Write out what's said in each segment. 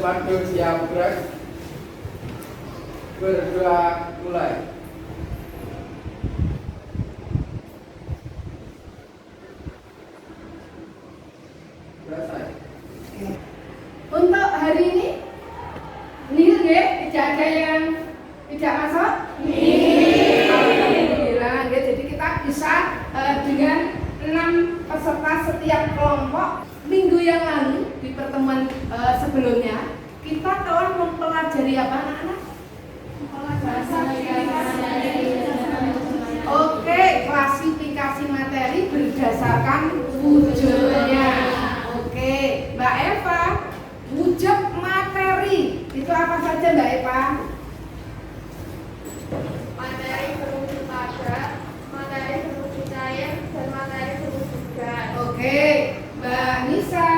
madu siap gerak. Berdoa mulai. Selesai. Untuk hari ini nihil ya, tidak ada yang tidak masuk. Alhamdulillah ya, jadi kita bisa dengan 6 peserta setiap kelompok. Minggu yang lalu di pertemuan sebelumnya kita telah mempelajari apa anak-anak? Oke, klasifikasi materi berdasarkan wujudnya. Oke, Mbak Eva, wujud materi itu apa saja Mbak Eva? Materi berwujud padat, materi berwujud cair, dan materi berwujud gas. Oke, Mbak Nisa,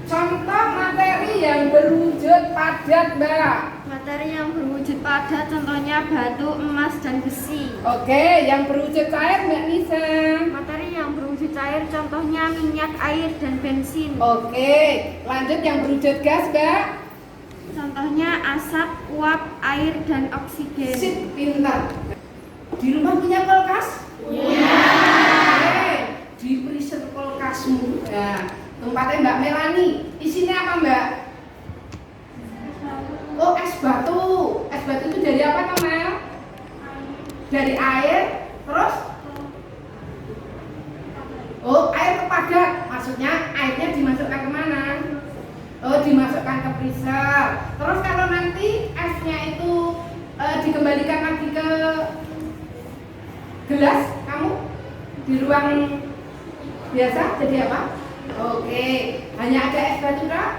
contoh materi yang berwujud padat Mbak. Materi yang berwujud padat contohnya batu, emas, dan besi. Oke, yang berwujud cair Mbak Nisa. Materi yang berwujud cair contohnya minyak, air, dan bensin. Oke, lanjut yang berwujud gas Mbak. Contohnya asap, uap, air, dan oksigen. Sip, pintar. Di rumah punya kulkas? Punya. Oke, di freezer kulkasmu. Nah, tempatnya Mbak Melani. Isinya apa Mbak? Oh, es batu. Es batu itu dari apa Mel? Dari air. Terus? Oh, air kepadat. Maksudnya airnya dimasukkan kemana? Oh, dimasukkan ke freezer. Terus kalau nanti esnya itu dikembalikan lagi ke gelas, kamu di ruang biasa jadi apa? Oke, hanya ada es batu dah.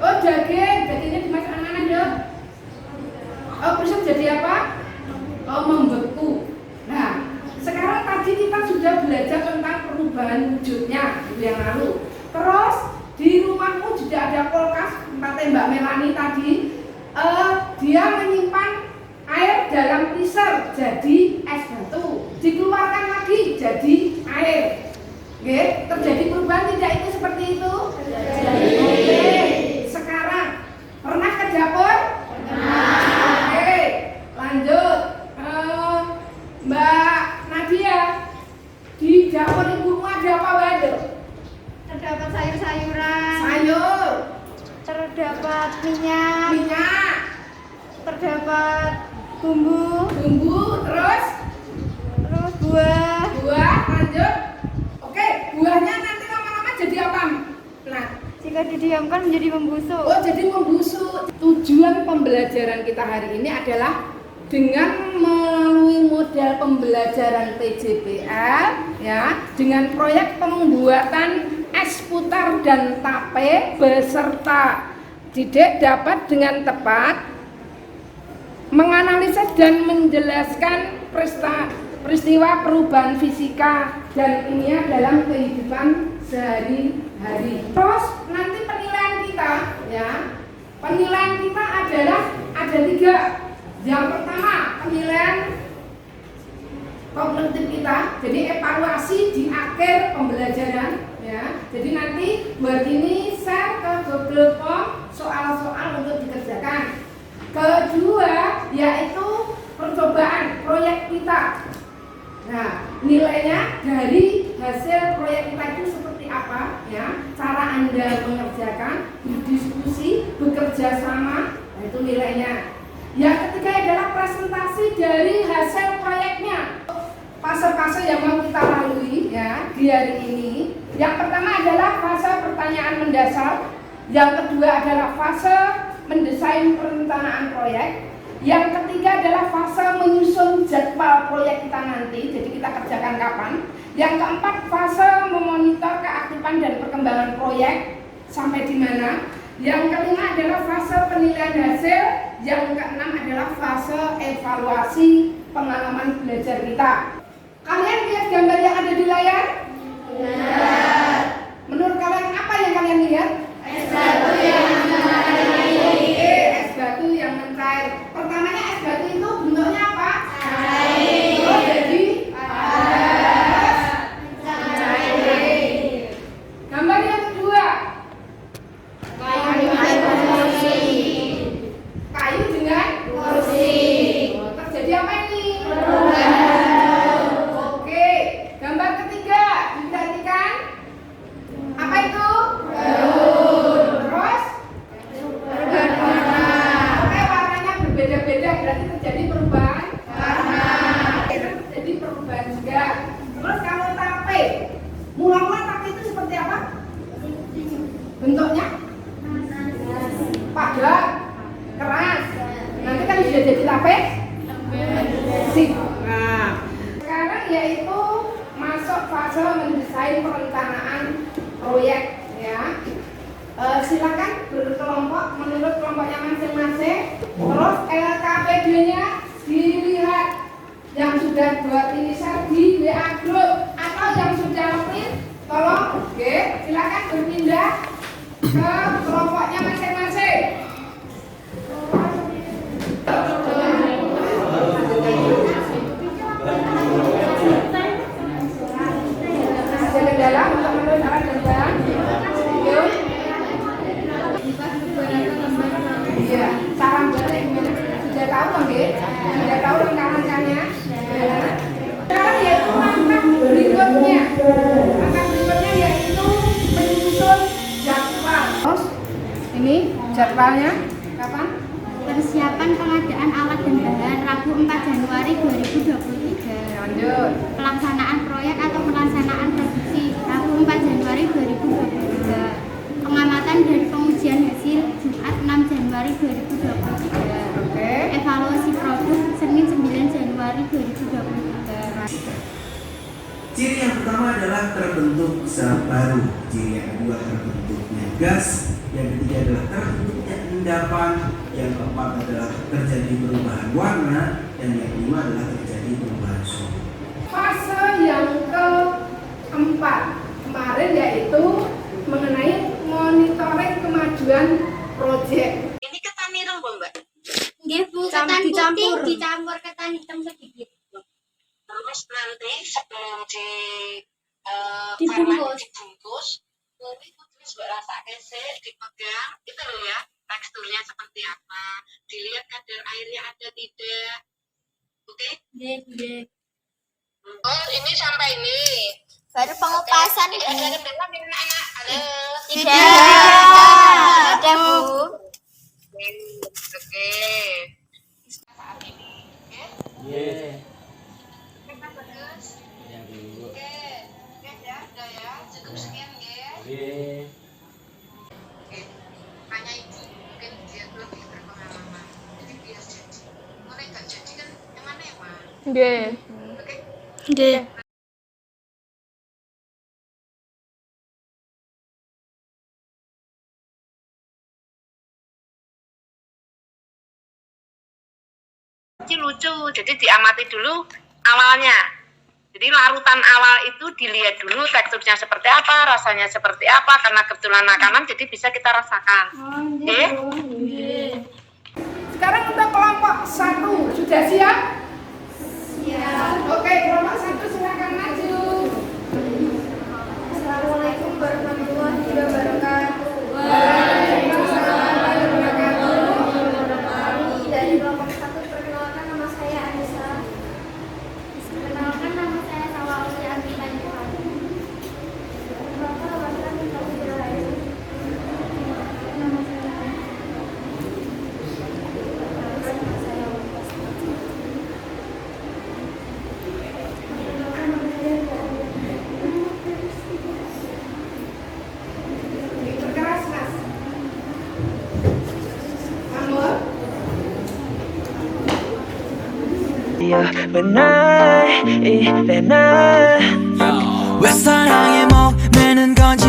Oh, dagingnya dimasukkan mana dok? Oh, freezer jadi apa? Oh, membeku. Nah, sekarang tadi kita sudah belajar tentang perubahan wujudnya minggu yang lalu. Terus di rumahmu juga ada kulkas tempatnya Mbak Melani tadi. Dia menyimpan air dalam freezer jadi es batu, dikeluarkan lagi jadi air. Oke, terjadi perubahan tidak itu seperti itu? Terjadi. Oke, sekarang pernah ke dapur? Pernah. Oke, lanjut. Mbak Nadia, di dapur ibumu ada apa Mbak? Terdapat sayur-sayuran. Sayur, Terdapat minyak. minyak, Terdapat bumbu. terus Buah. buah, lanjut. Oke, buahnya nanti lama-lama jadi apa? Nah, Jika didiamkan menjadi membusuk. oh jadi membusuk. Tujuan pembelajaran kita hari ini adalah dengan melalui model pembelajaran PJPL ya, dengan proyek pembuatan es putar dan tape beserta didik dapat dengan tepat menganalisis dan menjelaskan peristiwa perubahan fisika dan kimia dalam kehidupan sehari-hari. Terus nanti penilaian kita ya, penilaian kita adalah ada 3. Yang pertama penilaian kognitif kita, jadi evaluasi di akhir pembelajaran ya. Jadi nanti buat ini share ke Google Form soal-soal untuk dikerjakan. Kedua yaitu percobaan proyek kita. Nah, nilainya dari hasil proyek kita itu seperti apa ya? Cara Anda mengerjakan, berdiskusi, bekerja sama, nah itu nilainya. Yang ketiga adalah presentasi dari hasil proyeknya. Fase-fase yang mau kita lalui ya di hari ini. Yang pertama adalah fase pertanyaan mendasar. Yang kedua adalah fase mendesain perencanaan proyek. Yang ketiga adalah fase menyusun jadwal proyek kita nanti. Jadi kita kerjakan kapan. Yang keempat fase memonitor keaktifan dan perkembangan proyek sampai di mana. Yang kelima adalah fase penilaian hasil. Yang keenam adalah fase evaluasi pengalaman belajar kita. Kalian lihat gambar yang ada di layar? Benar. Menurut kalian apa yang kalian lihat? Es batu yang mencair. Oke, es batu yang mencair. Pertamanya es batu itu bentuknya apa? Cair. Oh, jadi padat. Mencair. Gambar yang kedua. Kayu. Silakan berkelompok menurut kelompoknya masing-masing. Terus LKPD-nya dilihat. Yang sudah buat inisial di WA group atau yang sudah login, tolong, oke, silakan berpindah ke kelompoknya masing-masing. Ada kendala untuk menurut arah jalan? Yuk. Iya, saran balik gimana? Sudah tahu kan, Ge? Sudah tahu langkah-langkahnya? Sekarang yaitu langkah berikutnya. Langkah berikutnya yaitu menyusun jadwal. Terus, ini jadwalnya kapan? Persiapan pengadaan alat dan bahan Rabu 4 Januari 2023. Lanjut. Pelaksanaan proyek atau pelaksanaan produksi Rabu 4 Januari 2023. Pengamatan dan pengujian hasil Jumat 6 Januari 2023. Oke. Evaluasi produk Senin 9 Januari 2023. Ciri yang pertama adalah terbentuk sel baru. Ciri yang kedua terbentuknya gas. Yang ketiga adalah terbentuknya endapan. Yang keempat adalah terjadi perubahan warna. Dan yang kelima adalah terjadi perubahan suhu. Fase yang keempat kemarin yaitu mengenai monitoring kemajuan proyek. Ini ketan ireng, Mbak. Nggih, Bu, ketan putih dicampur ketan hitam sedikit. Terus nanti sebelum dibungkus, nanti terus Mbak rasakan sih, dipegang, itu loh ya, teksturnya seperti apa, dilihat kadar airnya ada tidak, oke? Nggih. Oh, ini sampai ini. Baru pengupasan, Tidak ada kendala dengan anak. Halo. Tidak ada, Bu. Oke. Saat ini, oke? Iya. Kita bagus. Yang dulu. Oke, ya, udah ya, cukup sekian ya. Iya. Oke, tanya ibu, mungkin dia lebih berpengalaman. Jadi biar jadi, mulai nggak jadi kan yang mana ya, Mas? Nggih. Oke. Nggih. Ini lucu, jadi diamati dulu awalnya. Jadi larutan awal itu dilihat dulu teksturnya seperti apa, rasanya seperti apa, karena kebetulan makanan jadi bisa kita rasakan. Oke? Sekarang untuk kelompok 1 sudah siap? Siap. Oke, kelompok 1 silakan maju. Assalamualaikum warahmatullahi wabarakatuh. Waalaikumsalam warahmatullahi wabarakatuh. Dari kelompok 1 perkenalkan nama saya Anissa. Perkenalkan nama saya Sawaulia Anita Nifan. Bapak Wasan Bismillahirrahmanirrahim. Nama saya Diperkeras, Mas. Amor. when I 일어나 왜 사랑에 목매는 건지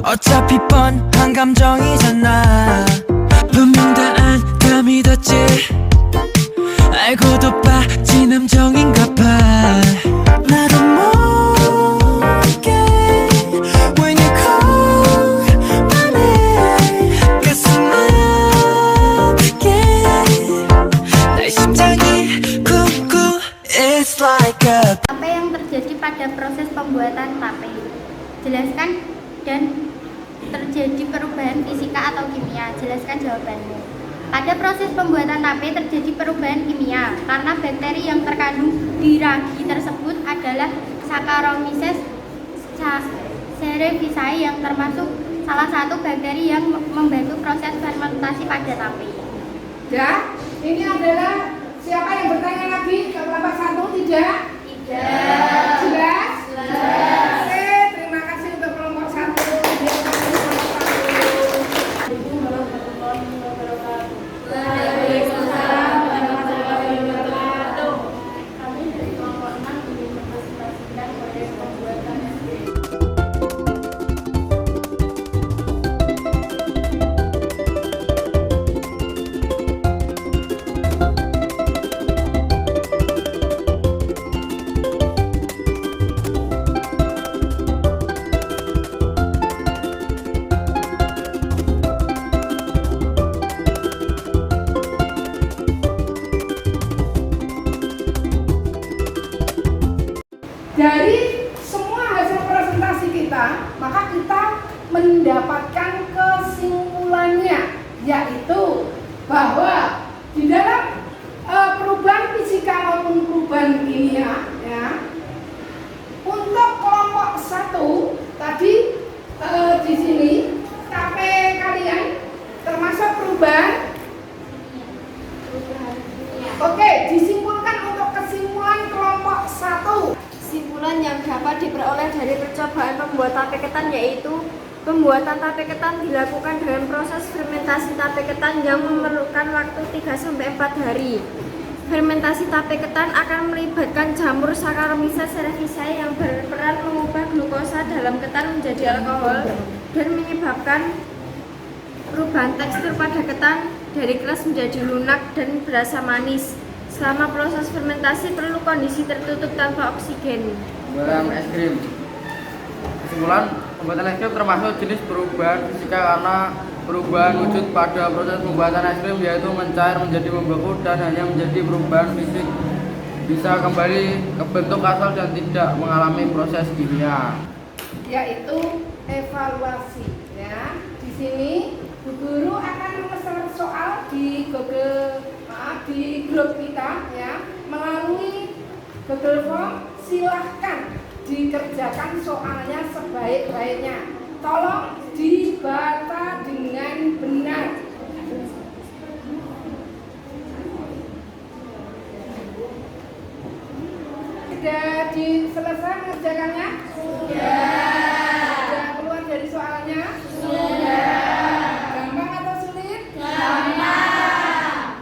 어차피 뻔한 감정이잖아 분명 다 안 믿었지 알고도 빠진 함정인가 봐 나도 모르게 When you call my name 가슴 아프게 내 심장이 쿵쿵 It's like a Apa yang terjadi pada proses pembuatan tape? Jelaskan dan terjadi perubahan fisika atau kimia. Jelaskan jawabanmu. Pada proses pembuatan tape terjadi perubahan kimia karena bakteri yang terkandung di ragi tersebut adalah Saccharomyces cerevisiae yang termasuk salah satu bakteri yang membantu proses fermentasi pada tape. Ya, ini adalah siapa yang bertanya lagi? Ke kelompok 1 tidak? Tidak. Jelas? Jelas. Oke, terima kasih untuk kelompok 1. Waalaikumsalam warahmatullahi wabarakatuh. Kami dari kelompok 6 ingin mempresentasikan proses pembuatan mendapatkan kesimpulannya, yaitu bahwa di dalam perubahan fisika maupun perubahan kimia, ya, untuk kelompok 1 tadi di sini KP kalian termasuk perubahan. Oke, disimpulkan untuk kesimpulan kelompok 1. Kesimpulan yang dapat diperoleh dari percobaan pembuat tape ketan yaitu pembuatan tape ketan dilakukan dengan proses fermentasi tape ketan yang memerlukan waktu 3-4 hari. Fermentasi tape ketan akan melibatkan jamur Saccharomyces cerevisiae yang berperan mengubah glukosa dalam ketan menjadi alkohol dan menyebabkan perubahan tekstur pada ketan dari keras menjadi lunak dan berasa manis. Selama proses fermentasi perlu kondisi tertutup tanpa oksigen. Pembuatan es krim. Kesimpulan, pembuatan es krim termasuk jenis perubahan fisika karena perubahan wujud pada proses pembuatan es krim yaitu mencair menjadi membeku dan hanya menjadi perubahan fisik, bisa kembali ke bentuk asal dan tidak mengalami proses kimia. Yaitu evaluasi, ya. Di sini Bu Guru akan memesan soal di di grup kita, ya, melalui Google Form. Silahkan dikerjakan soalnya sebaik-baiknya. Tolong dibaca dengan benar. Sudah selesai mengerjakannya? Sudah keluar dari soalnya? Gampang atau sulit?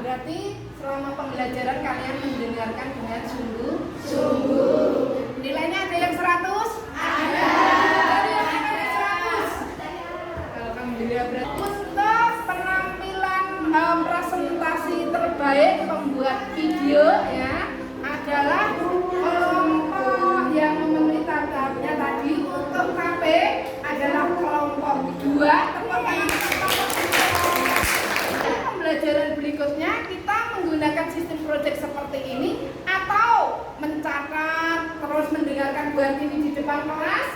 Berarti selama pembelajaran kalian mendengarkan dengan sungguh-sungguh. Nilainya ada yang 100? Ada. Ada yang 100? Alhamdulillah. Berarti untuk penampilan presentasi terbaik pembuat video, ya, adalah kelompok yang memenuhi tahap-tahapnya tadi. Untuk KP adalah kelompok 2. Pembelajaran berikutnya kita menggunakan sistem proyek seperti ini atau mencatat terus mendengarkan buat ini di depan kelas.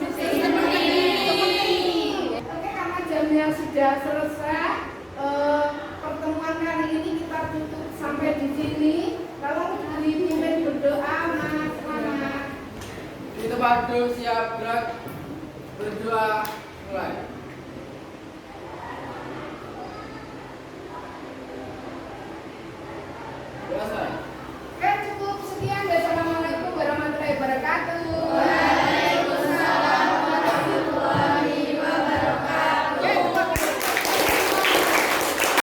Seperti ini. Oke, karena jamnya sudah selesai, pertemuan kali ini kita tutup sampai di sini. Kalau dipimpin berdoa, Mas. Itu padu siap gerak berdoa mulai.